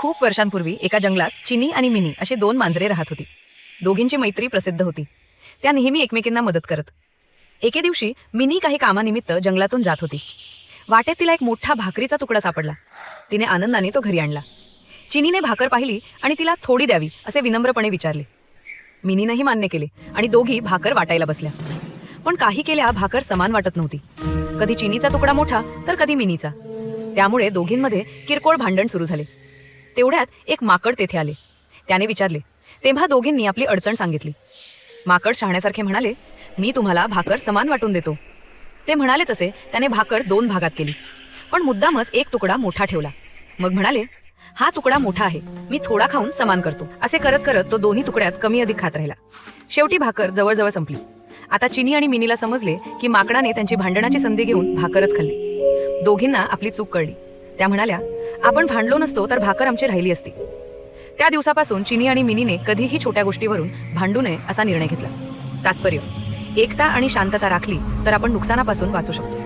खूप वर्षांपूर्वी एका जंगलात चिनी आणि मिनी असे दोन मांजरे राहत होती. दोघींची मैत्री प्रसिद्ध होती. त्या नेहमी एकमेकींना मदत करत. एके दिवशी मिनी काही कामानिमित्त जंगलातून जात होती. वाटेत तिला एक मोठा भाकरीचा तुकडा सापडला. तिने आनंदाने तो घरी आणला. चिनीने भाकर पाहिली आणि तिला थोडी द्यावी असे विनम्रपणे विचारले. मिनीनेही मान्य केले आणि दोघी भाकर वाटायला बसल्या. पण काही केल्या भाकर समान वाटत नव्हती. कधी चिनीचा तुकडा मोठा तर कधी मिनीचा. त्यामुळे दोघींमध्ये किरकोळ भांडण सुरू झाले. तेवढ्यात एक माकड तेथे आले. त्याने विचारले. तेव्हा दोघींनी आपली अडचण सांगितली. माकड शहाण्यासारखे म्हणाले, मी तुम्हाला भाकर समान वाटून देतो. ते म्हणाले तसे त्याने भाकर 2 भागात केली, पण मुद्दामच एक तुकडा मोठा ठेवला. मग म्हणाले, हा तुकडा मोठा आहे, मी थोडा खाऊन समान करतो. असे करत करत तो दोन्ही तुकड्यात कमी अधिक खात राहिला. शेवटी भाकर जवळजवळ संपली. आता चिनी आणि मिनीला समजले की माकडाने त्यांची भांडणाची संधी घेऊन भाकरच खाल्ली. दोघींना आपली चूक कळली. त्या म्हणाल्या, आपण भांडलो नसतो तर भाकर आमची राहिली असती. त्या दिवसापासून चिनी आणि मिनीने कधीही छोट्या गोष्टीवरून भांडू नये असा निर्णय घेतला. तात्पर्य, एकता आणि शांतता राखली तर आपण नुकसानापासून वाचू शकतो.